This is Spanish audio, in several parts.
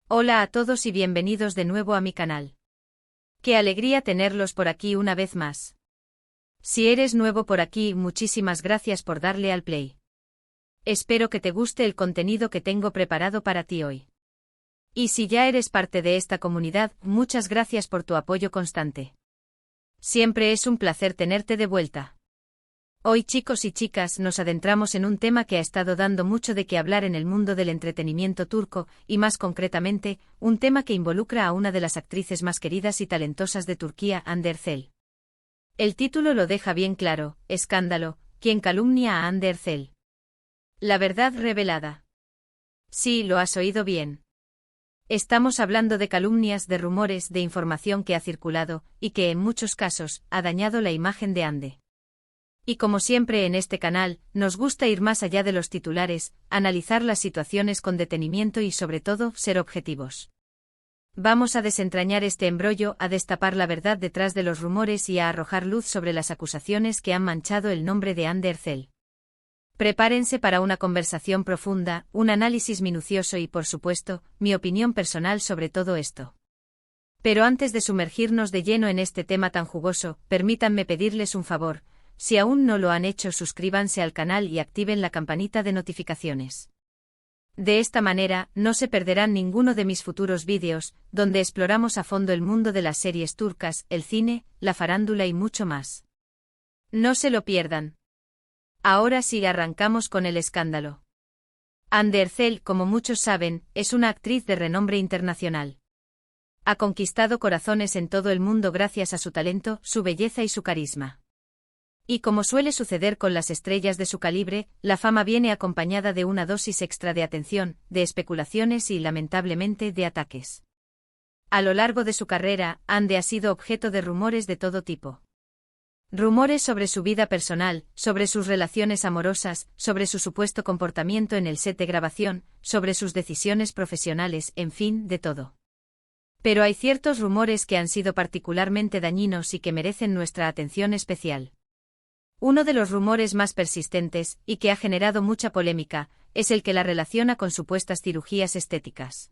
Hola a todos y bienvenidos de nuevo a mi canal. Qué alegría tenerlos por aquí una vez más. Si eres nuevo por aquí, muchísimas gracias por darle al play. Espero que te guste el contenido que tengo preparado para ti hoy. Y si ya eres parte de esta comunidad, muchas gracias por tu apoyo constante. Siempre es un placer tenerte de vuelta. Hoy, chicos y chicas, nos adentramos en un tema que ha estado dando mucho de qué hablar en el mundo del entretenimiento turco, y más concretamente, un tema que involucra a una de las actrices más queridas y talentosas de Turquía, Hande Erçel. El título lo deja bien claro: escándalo, ¿quién calumnia a Hande Erçel? La verdad revelada. Sí, lo has oído bien. Estamos hablando de calumnias, de rumores, de información que ha circulado, y que en muchos casos, ha dañado la imagen de Hande. Y como siempre en este canal, nos gusta ir más allá de los titulares, analizar las situaciones con detenimiento y sobre todo, ser objetivos. Vamos a desentrañar este embrollo, a destapar la verdad detrás de los rumores y a arrojar luz sobre las acusaciones que han manchado el nombre de Hande Erçel. Prepárense para una conversación profunda, un análisis minucioso y, por supuesto, mi opinión personal sobre todo esto. Pero antes de sumergirnos de lleno en este tema tan jugoso, permítanme pedirles un favor. Si aún no lo han hecho, suscríbanse al canal y activen la campanita de notificaciones. De esta manera, no se perderán ninguno de mis futuros vídeos, donde exploramos a fondo el mundo de las series turcas, el cine, la farándula y mucho más. No se lo pierdan. Ahora sí, arrancamos con el escándalo. Hande Erçel, como muchos saben, es una actriz de renombre internacional. Ha conquistado corazones en todo el mundo gracias a su talento, su belleza y su carisma. Y como suele suceder con las estrellas de su calibre, la fama viene acompañada de una dosis extra de atención, de especulaciones y, lamentablemente, de ataques. A lo largo de su carrera, Hande ha sido objeto de rumores de todo tipo. Rumores sobre su vida personal, sobre sus relaciones amorosas, sobre su supuesto comportamiento en el set de grabación, sobre sus decisiones profesionales, en fin, de todo. Pero hay ciertos rumores que han sido particularmente dañinos y que merecen nuestra atención especial. Uno de los rumores más persistentes, y que ha generado mucha polémica, es el que la relaciona con supuestas cirugías estéticas.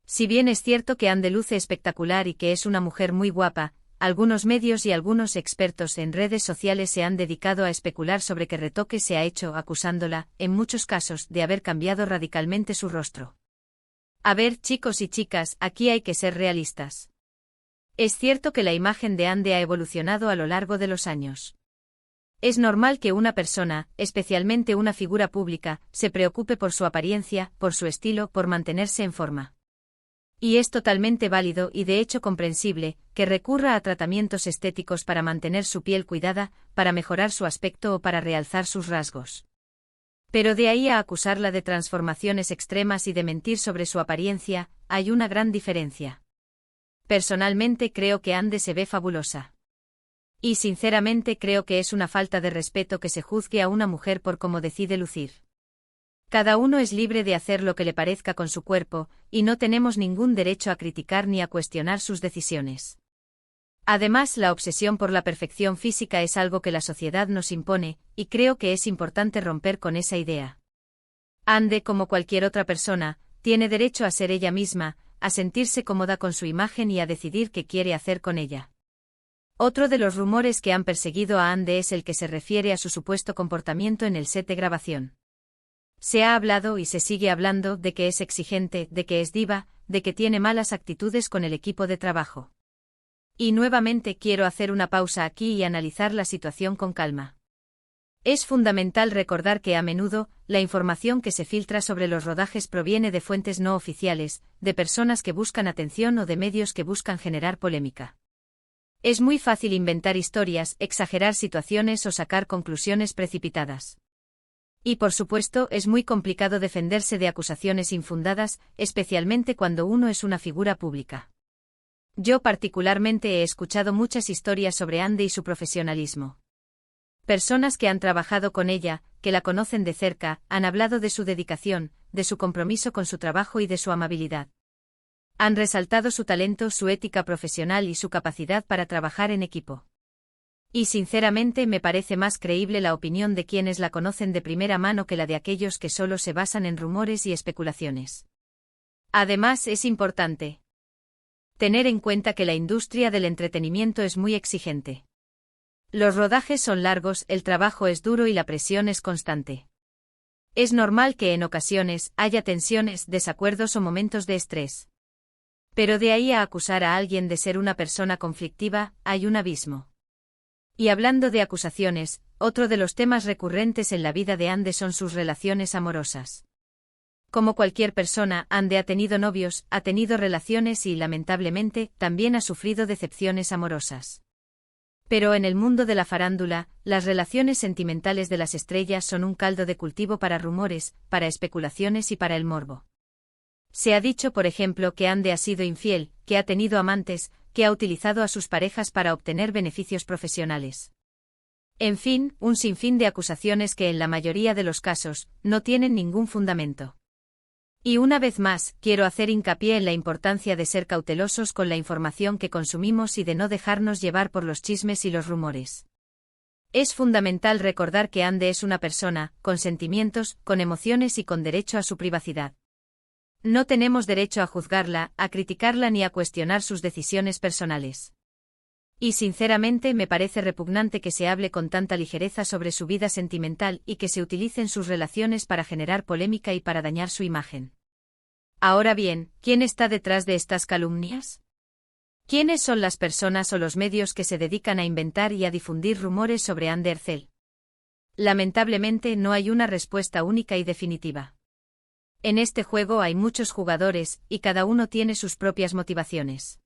Si bien es cierto que Hande luce espectacular y que es una mujer muy guapa, algunos medios y algunos expertos en redes sociales se han dedicado a especular sobre qué retoque se ha hecho, acusándola, en muchos casos, de haber cambiado radicalmente su rostro. A ver, chicos y chicas, aquí hay que ser realistas. Es cierto que la imagen de Hande ha evolucionado a lo largo de los años. Es normal que una persona, especialmente una figura pública, se preocupe por su apariencia, por su estilo, por mantenerse en forma. Y es totalmente válido y de hecho comprensible, que recurra a tratamientos estéticos para mantener su piel cuidada, para mejorar su aspecto o para realzar sus rasgos. Pero de ahí a acusarla de transformaciones extremas y de mentir sobre su apariencia, hay una gran diferencia. Personalmente creo que Hande se ve fabulosa. Y sinceramente creo que es una falta de respeto que se juzgue a una mujer por cómo decide lucir. Cada uno es libre de hacer lo que le parezca con su cuerpo, y no tenemos ningún derecho a criticar ni a cuestionar sus decisiones. Además, la obsesión por la perfección física es algo que la sociedad nos impone, y creo que es importante romper con esa idea. Hande, como cualquier otra persona, tiene derecho a ser ella misma, a sentirse cómoda con su imagen y a decidir qué quiere hacer con ella. Otro de los rumores que han perseguido a Hande es el que se refiere a su supuesto comportamiento en el set de grabación. Se ha hablado y se sigue hablando de que es exigente, de que es diva, de que tiene malas actitudes con el equipo de trabajo. Y nuevamente quiero hacer una pausa aquí y analizar la situación con calma. Es fundamental recordar que a menudo, la información que se filtra sobre los rodajes proviene de fuentes no oficiales, de personas que buscan atención o de medios que buscan generar polémica. Es muy fácil inventar historias, exagerar situaciones o sacar conclusiones precipitadas. Y por supuesto, es muy complicado defenderse de acusaciones infundadas, especialmente cuando uno es una figura pública. Yo particularmente he escuchado muchas historias sobre Hande y su profesionalismo. Personas que han trabajado con ella, que la conocen de cerca, han hablado de su dedicación, de su compromiso con su trabajo y de su amabilidad. Han resaltado su talento, su ética profesional y su capacidad para trabajar en equipo. Y sinceramente me parece más creíble la opinión de quienes la conocen de primera mano que la de aquellos que solo se basan en rumores y especulaciones. Además, es importante tener en cuenta que la industria del entretenimiento es muy exigente. Los rodajes son largos, el trabajo es duro y la presión es constante. Es normal que en ocasiones haya tensiones, desacuerdos o momentos de estrés. Pero de ahí a acusar a alguien de ser una persona conflictiva, hay un abismo. Y hablando de acusaciones, otro de los temas recurrentes en la vida de Ande son sus relaciones amorosas. Como cualquier persona, Ande ha tenido novios, ha tenido relaciones y, lamentablemente, también ha sufrido decepciones amorosas. Pero en el mundo de la farándula, las relaciones sentimentales de las estrellas son un caldo de cultivo para rumores, para especulaciones y para el morbo. Se ha dicho, por ejemplo, que Ande ha sido infiel, que ha tenido amantes, que ha utilizado a sus parejas para obtener beneficios profesionales. En fin, un sinfín de acusaciones que en la mayoría de los casos no tienen ningún fundamento. Y una vez más, quiero hacer hincapié en la importancia de ser cautelosos con la información que consumimos y de no dejarnos llevar por los chismes y los rumores. Es fundamental recordar que Ande es una persona, con sentimientos, con emociones y con derecho a su privacidad. No tenemos derecho a juzgarla, a criticarla ni a cuestionar sus decisiones personales. Y sinceramente me parece repugnante que se hable con tanta ligereza sobre su vida sentimental y que se utilicen sus relaciones para generar polémica y para dañar su imagen. Ahora bien, ¿quién está detrás de estas calumnias? ¿Quiénes son las personas o los medios que se dedican a inventar y a difundir rumores sobre Ande Ercel? Lamentablemente no hay una respuesta única y definitiva. En este juego hay muchos jugadores, y cada uno tiene sus propias motivaciones.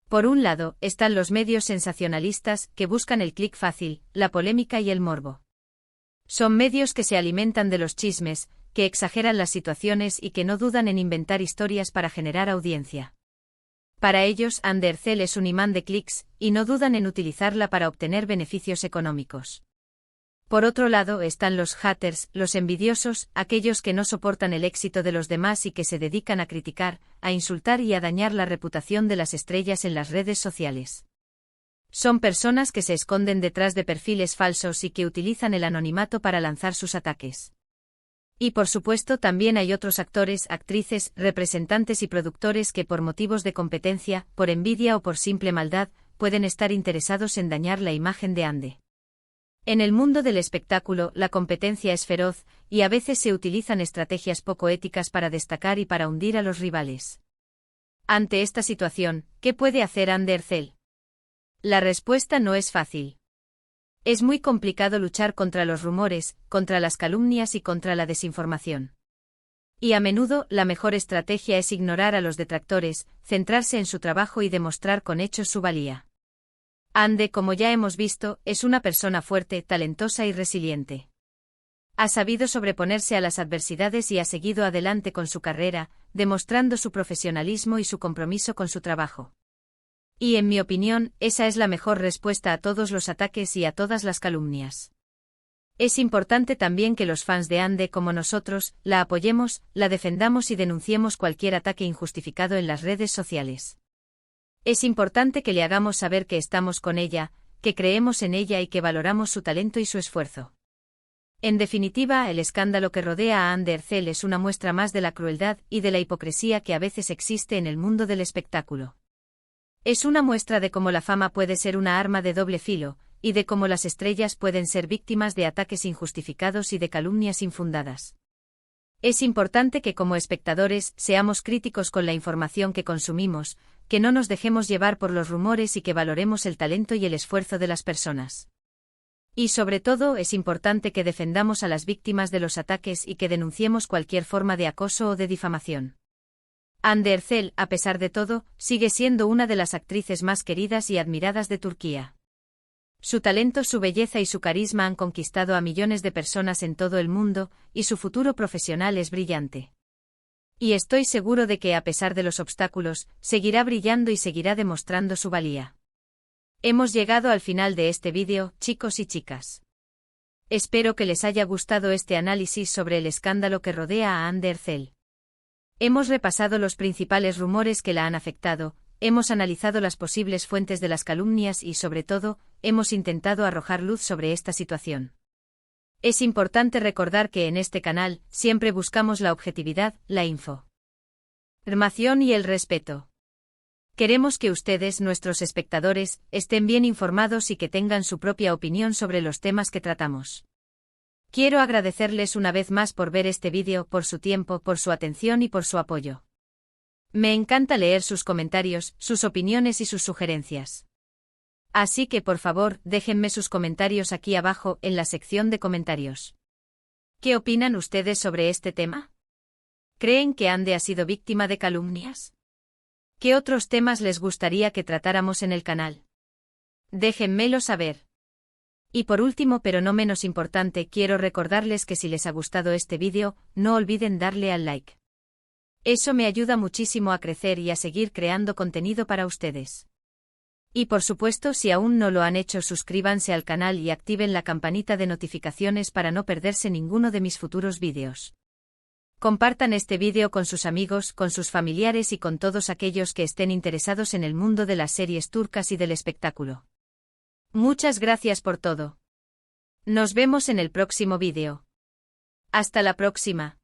Por un lado, están los medios sensacionalistas, que buscan el clic fácil, la polémica y el morbo. Son medios que se alimentan de los chismes, que exageran las situaciones y que no dudan en inventar historias para generar audiencia. Para ellos, Ande Ercel es un imán de clics, y no dudan en utilizarla para obtener beneficios económicos. Por otro lado están los haters, los envidiosos, aquellos que no soportan el éxito de los demás y que se dedican a criticar, a insultar y a dañar la reputación de las estrellas en las redes sociales. Son personas que se esconden detrás de perfiles falsos y que utilizan el anonimato para lanzar sus ataques. Y por supuesto también hay otros actores, actrices, representantes y productores que por motivos de competencia, por envidia o por simple maldad, pueden estar interesados en dañar la imagen de Ande. En el mundo del espectáculo, la competencia es feroz, y a veces se utilizan estrategias poco éticas para destacar y para hundir a los rivales. Ante esta situación, ¿qué puede hacer Ande Ercel? La respuesta no es fácil. Es muy complicado luchar contra los rumores, contra las calumnias y contra la desinformación. Y a menudo, la mejor estrategia es ignorar a los detractores, centrarse en su trabajo y demostrar con hechos su valía. Ande, como ya hemos visto, es una persona fuerte, talentosa y resiliente. Ha sabido sobreponerse a las adversidades y ha seguido adelante con su carrera, demostrando su profesionalismo y su compromiso con su trabajo. Y en mi opinión, esa es la mejor respuesta a todos los ataques y a todas las calumnias. Es importante también que los fans de Ande como nosotros, la apoyemos, la defendamos y denunciemos cualquier ataque injustificado en las redes sociales. Es importante que le hagamos saber que estamos con ella, que creemos en ella y que valoramos su talento y su esfuerzo. En definitiva, el escándalo que rodea a Ande Ercel es una muestra más de la crueldad y de la hipocresía que a veces existe en el mundo del espectáculo. Es una muestra de cómo la fama puede ser una arma de doble filo, y de cómo las estrellas pueden ser víctimas de ataques injustificados y de calumnias infundadas. Es importante que como espectadores seamos críticos con la información que consumimos, que no nos dejemos llevar por los rumores y que valoremos el talento y el esfuerzo de las personas. Y sobre todo es importante que defendamos a las víctimas de los ataques y que denunciemos cualquier forma de acoso o de difamación. Ande Ercel, a pesar de todo, sigue siendo una de las actrices más queridas y admiradas de Turquía. Su talento, su belleza y su carisma han conquistado a millones de personas en todo el mundo, y su futuro profesional es brillante. Y estoy seguro de que a pesar de los obstáculos, seguirá brillando y seguirá demostrando su valía. Hemos llegado al final de este vídeo, chicos y chicas. Espero que les haya gustado este análisis sobre el escándalo que rodea a Ande Ercel. Hemos repasado los principales rumores que la han afectado, hemos analizado las posibles fuentes de las calumnias y, sobre todo, hemos intentado arrojar luz sobre esta situación. Es importante recordar que en este canal siempre buscamos la objetividad, la info información y el respeto. Queremos que ustedes, nuestros espectadores, estén bien informados y que tengan su propia opinión sobre los temas que tratamos. Quiero agradecerles una vez más por ver este vídeo, por su tiempo, por su atención y por su apoyo. Me encanta leer sus comentarios, sus opiniones y sus sugerencias. Así que por favor, déjenme sus comentarios aquí abajo, en la sección de comentarios. ¿Qué opinan ustedes sobre este tema? ¿Creen que Ande ha sido víctima de calumnias? ¿Qué otros temas les gustaría que tratáramos en el canal? Déjenmelo saber. Y por último, pero no menos importante, quiero recordarles que si les ha gustado este vídeo, no olviden darle al like. Eso me ayuda muchísimo a crecer y a seguir creando contenido para ustedes. Y por supuesto, si aún no lo han hecho, suscríbanse al canal y activen la campanita de notificaciones para no perderse ninguno de mis futuros vídeos. Compartan este vídeo con sus amigos, con sus familiares y con todos aquellos que estén interesados en el mundo de las series turcas y del espectáculo. Muchas gracias por todo. Nos vemos en el próximo vídeo. Hasta la próxima.